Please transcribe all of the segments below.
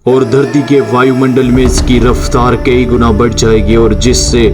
और धरती के वायुमंडल में इसकी रफ्तार कई गुना बढ़ जाएगी और जिससे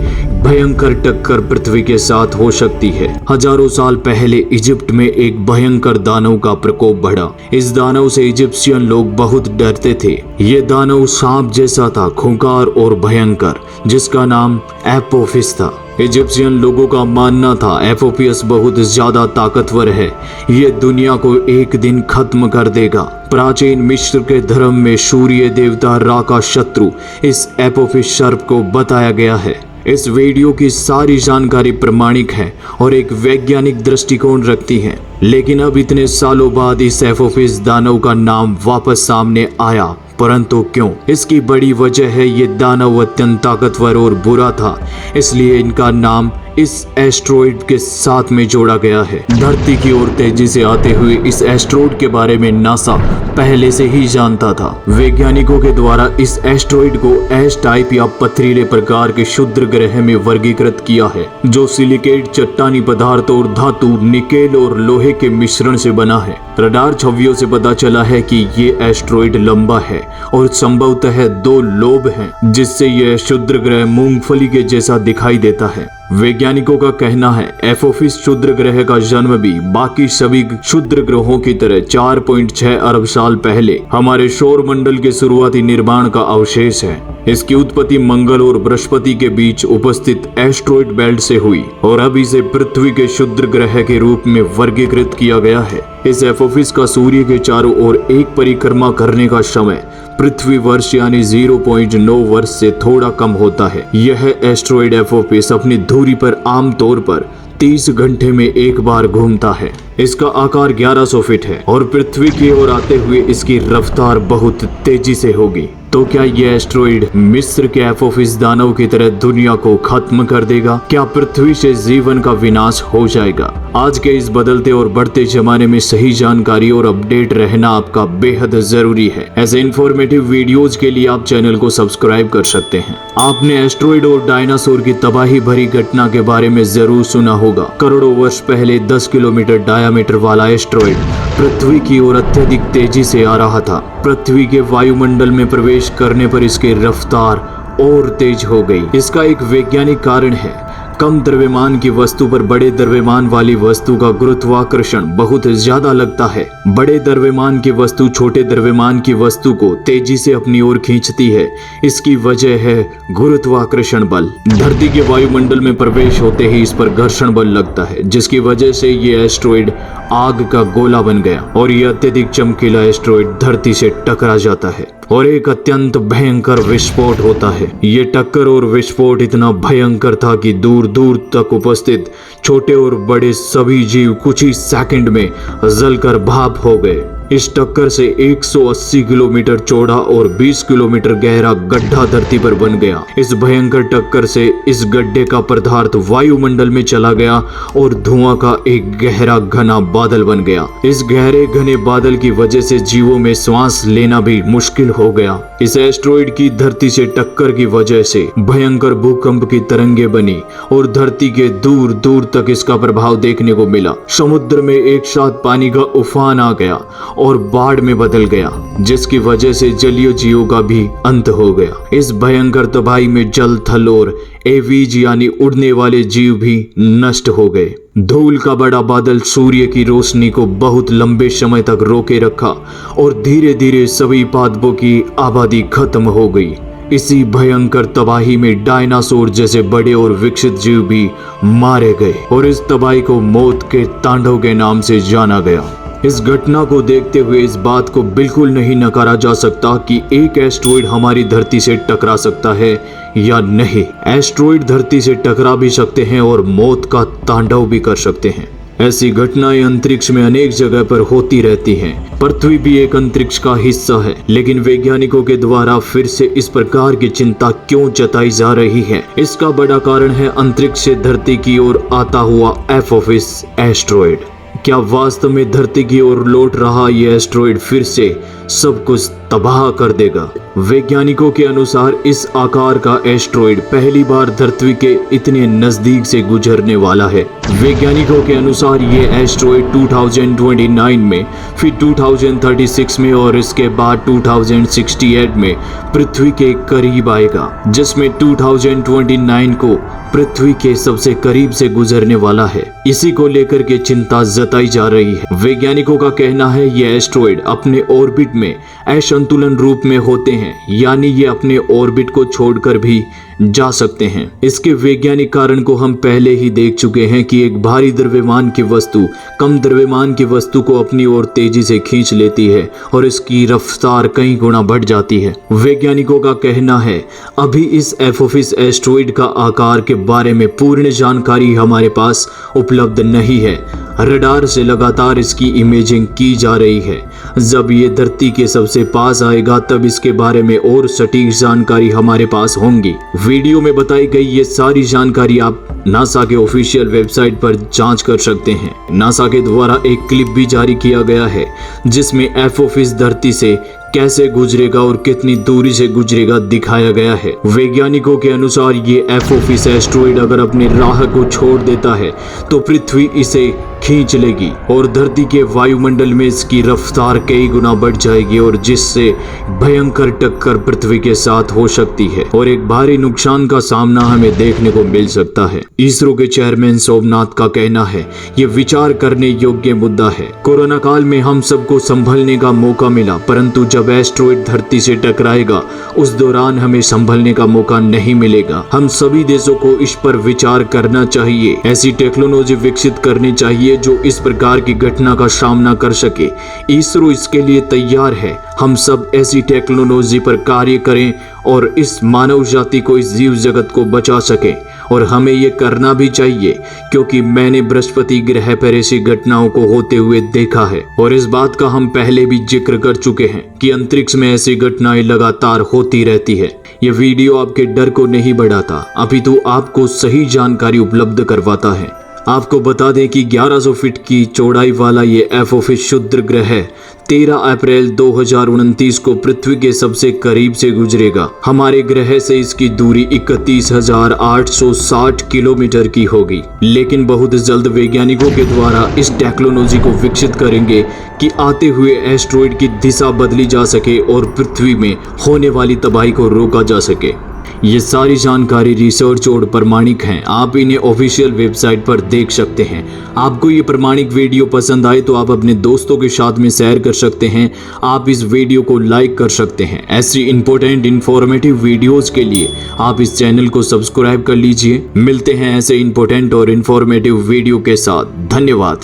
भयंकर टक्कर पृथ्वी के साथ हो सकती है। हजारों साल पहले इजिप्ट में एक भयंकर दानव का प्रकोप बढ़ा। इस दानव से इजिप्शियन लोग बहुत डरते थे। ये दानव सांप जैसा था, खूंखार और भयंकर, जिसका नाम एपोफिस था। इजिप्शियन लोगों का मानना था एपोफियस बहुत ज्यादा ताकतवर है, ये दुनिया को एक दिन खत्म कर देगा। प्राचीन मिस्र के धर्म में सूर्य देवता रा का शत्रु इस एपोफिस सर्प को बताया गया है। इस वीडियो की सारी जानकारी प्रमाणिक है और एक वैज्ञानिक दृष्टिकोण रखती है, लेकिन अब इतने सालों बाद इस एपोफिस दानव का नाम वापस सामने आया। परंतु क्यों? इसकी बड़ी वजह है ये दानव अत्यंत ताकतवर और बुरा था, इसलिए इनका नाम इस एस्ट्रॉइड के साथ में जोड़ा गया है। धरती की ओर तेजी से आते हुए इस एस्ट्रॉइड के बारे में नासा पहले से ही जानता था। वैज्ञानिकों के द्वारा इस एस्ट्रॉइड को एस टाइप या पथरीले प्रकार के क्षुद्र ग्रह में वर्गीकृत किया है, जो सिलिकेट, चट्टानी पदार्थ और धातु, निकेल और लोहे के मिश्रण से बना है। रडार छवियों से पता चला है कि ये एस्ट्रॉइड लंबा है और संभवतः 2 लोब हैं, जिससे यह क्षुद्र ग्रह मूंगफली के जैसा दिखाई देता है। वैज्ञानिकों का कहना है एपोफिस क्षुद्र ग्रह का जन्म भी बाकी सभी क्षुद्र ग्रहों की तरह 4.6 अरब साल पहले हमारे सौर मंडल के शुरुआती निर्माण का अवशेष है। इसकी उत्पत्ति मंगल और बृहस्पति के बीच उपस्थित एस्ट्रॉइड बेल्ट से हुई और अब इसे पृथ्वी के क्षुद्र ग्रह के रूप में वर्गीकृत किया गया है। इस एपोफिस का सूर्य के चारों ओर एक परिक्रमा करने का समय पृथ्वी वर्ष यानी 0.9 वर्ष से थोड़ा कम होता है। यह एस्ट्रॉइड एपोफिस अपनी धुरी पर आमतौर पर 30 घंटे में एक बार घूमता है। इसका आकार 1100 फीट है और पृथ्वी की ओर आते हुए इसकी रफ्तार बहुत तेजी से होगी। तो क्या यह एस्ट्रॉइड मिस्र के एपोफिस दानव की तरह दुनिया को खत्म कर देगा? क्या पृथ्वी से जीवन का विनाश हो जाएगा? आज के इस बदलते और बढ़ते जमाने में सही जानकारी और अपडेट रहना आपका बेहद जरूरी है। ऐसे इंफॉर्मेटिव वीडियोज के लिए आप चैनल को सब्सक्राइब कर सकते हैं। आपने एस्ट्रॉइड और डायनासोर की तबाही भरी घटना के बारे में जरूर सुना होगा। करोड़ों वर्ष पहले 10 किलोमीटर डायामीटर वाला एस्ट्रॉइड पृथ्वी की ओर अत्यधिक तेजी से आ रहा था। पृथ्वी के वायुमंडल में प्रवेश करने पर इसकी रफ्तार और तेज हो गई। इसका एक वैज्ञानिक कारण है। कम द्रव्यमान की वस्तु पर बड़े द्रव्यमान वाली वस्तु का गुरुत्वाकर्षण बहुत ज्यादा लगता है। बड़े द्रव्यमान की वस्तु छोटे द्रव्यमान की वस्तु को तेजी से अपनी ओर खींचती है। इसकी वजह है गुरुत्वाकर्षण बल। धरती के वायुमंडल में प्रवेश होते ही इस पर घर्षण बल लगता है, जिसकी वजह से ये एस्ट्रॉइड आग का गोला बन गया और यह अत्यधिक चमकीला एस्ट्रॉइड धरती से टकरा जाता है और एक अत्यंत भयंकर विस्फोट होता है। ये टक्कर और विस्फोट इतना भयंकर था कि दूर दूर तक उपस्थित छोटे और बड़े सभी जीव कुछ ही सेकंड में जलकर भाप हो गए। इस टक्कर से 180 किलोमीटर चौड़ा और 20 किलोमीटर गहरा गड्ढा धरती पर बन गया। इस भयंकर टक्कर से इस गड्ढे का पदार्थ वायुमंडल में चला गया और धुआं का एक गहरा घना बादल बन गया। इस गहरे घने बादल की वजह से जीवों में सांस लेना भी मुश्किल हो गया। इस एस्ट्रॉइड की धरती से टक्कर की वजह से भयंकर भूकंप की तरंगे बनी और धरती के दूर दूर तक इसका प्रभाव देखने को मिला। समुद्र में एक साथ पानी का उफान आ गया और बाढ़ में बदल गया, जिसकी वजह से जलीय जीवों का भी अंत हो गया। इस भयंकर तबाही में जल, थल और एवीज यानी उड़ने वाले जीव भी नष्ट हो गए। धूल का बड़ा बादल सूर्य की रोशनी को बहुत लंबे समय तक रोके रखा और धीरे धीरे सभी पादपों की आबादी खत्म हो गई। इसी भयंकर तबाही में डायनासोर जैसे बड़े और विकसित जीव भी मारे गए और इस तबाही को मौत के तांडव के नाम से जाना गया। इस घटना को देखते हुए इस बात को बिल्कुल नहीं नकारा जा सकता कि एक एस्ट्रॉइड हमारी धरती से टकरा सकता है या नहीं। एस्ट्रॉइड धरती से टकरा भी सकते हैं और मौत का तांडव भी कर सकते हैं। ऐसी घटनाएं अंतरिक्ष में अनेक जगह पर होती रहती हैं। पृथ्वी भी एक अंतरिक्ष का हिस्सा है, लेकिन वैज्ञानिकों के द्वारा फिर से इस प्रकार की चिंता क्यों जताई जा रही है? इसका बड़ा कारण है अंतरिक्ष से धरती की ओर आता हुआ एपोफिस एस्ट्रॉइड। क्या वास्तव में धरती की ओर लौट रहा यह एस्ट्रॉइड फिर से सब कुछ तबाह कर देगा। वैज्ञानिकों के अनुसार इस आकार का एस्ट्रॉइड पहली बार धरती के इतने नजदीक से गुजरने वाला है। वैज्ञानिकों के अनुसार ये एस्ट्रॉइड 2029 में, फिर 2036 में और इसके बाद 2068 में पृथ्वी के करीब आएगा, जिसमें 2029 को पृथ्वी के सबसे करीब से गुजरने वाला है। इसी को लेकर के चिंता जताई जा रही है। वैज्ञानिकों का कहना है ये एस्ट्रॉइड अपने ऑर्बिट में असंतुलन रूप में होते हैं, यानी ये अपने ऑर्बिट को छोड़कर भी जा सकते हैं। इसके वैज्ञानिक कारण को हम पहले ही देख चुके हैं कि एक भारी द्रव्यमान की वस्तु कम द्रव्यमान की वस्तु को अपनी ओर तेजी से खींच लेती है और इसकी रफ्तार कई गुना बढ़ जाती है। वैज्ञानिकों का कहना है अभी इस एपोफिस एस्ट्रॉइड का आकार के बारे में पूर्ण जानकारी हमारे पास उपलब्ध नहीं है। रडार से लगातार इसकी इमेजिंग की जा रही है। जब ये धरती के सबसे पास आएगा तब इसके बारे में और सटीक जानकारी हमारे पास होंगी। वीडियो में बताई गई ये सारी जानकारी आप नासा के ऑफिशियल वेबसाइट पर जांच कर सकते हैं। नासा के द्वारा एक क्लिप भी जारी किया गया है जिसमें एपोफिस धरती से कैसे गुजरेगा और कितनी दूरी से गुजरेगा दिखाया गया है। वैज्ञानिकों के अनुसार ये एपोफिस एस्ट्रॉइड अगर अपनी राह को छोड़ देता है तो पृथ्वी इसे खींच लेगी और धरती के वायुमंडल में इसकी रफ्तार कई गुना बढ़ जाएगी और जिससे भयंकर टक्कर पृथ्वी के साथ हो सकती है और एक भारी नुकसान का सामना हमें देखने को मिल सकता है। इसरो के चेयरमैन सोमनाथ का कहना है ये विचार करने योग्य मुद्दा है। कोरोना काल में हम सबको संभलने का मौका मिला, परंतु जब एस्ट्रॉइड धरती से टकराएगा उस दौरान हमें संभलने का मौका नहीं मिलेगा। हम सभी देशों को इस पर विचार करना चाहिए। ऐसी टेक्नोलॉजी विकसित करनी चाहिए जो इस प्रकार की घटना का सामना कर सके। इसरो इसके लिए तैयार है। हम सब ऐसी टेक्नोलॉजी पर कार्य करें और इस मानव जाति को, इस जीव जगत को बचा सके और हमें ये करना भी चाहिए क्योंकि मैंने बृहस्पति ग्रह पर ऐसी घटनाओं को होते हुए देखा है और इस बात का हम पहले भी जिक्र कर चुके हैं कि अंतरिक्ष में ऐसी घटनाएं लगातार होती रहती है। ये वीडियो आपके डर को नहीं बढ़ाता, अपितु आपको सही जानकारी उपलब्ध करवाता है। आपको बता दें कि 1100 फीट की चौड़ाई वाला ये एपोफिस क्षुद्र ग्रह 13 अप्रैल 2029 को पृथ्वी के सबसे करीब से गुजरेगा। हमारे ग्रह से इसकी दूरी 31,860 किलोमीटर की होगी, लेकिन बहुत जल्द वैज्ञानिकों के द्वारा इस टेक्नोलॉजी को विकसित करेंगे कि आते हुए एस्ट्रॉइड की दिशा बदली जा सके और पृथ्वी में होने वाली तबाही को रोका जा सके। ये सारी जानकारी रिसर्च और प्रमाणिक हैं। आप इन्हें ऑफिशियल वेबसाइट पर देख सकते हैं। आपको ये प्रमाणिक वीडियो पसंद आए तो आप अपने दोस्तों के साथ में शेयर कर सकते हैं। आप इस वीडियो को लाइक कर सकते हैं। ऐसी इंपॉर्टेंट इंफॉर्मेटिव वीडियोस के लिए आप इस चैनल को सब्सक्राइब कर लीजिए। मिलते हैं ऐसे इंपॉर्टेंट और इंफॉर्मेटिव वीडियो के साथ। धन्यवाद।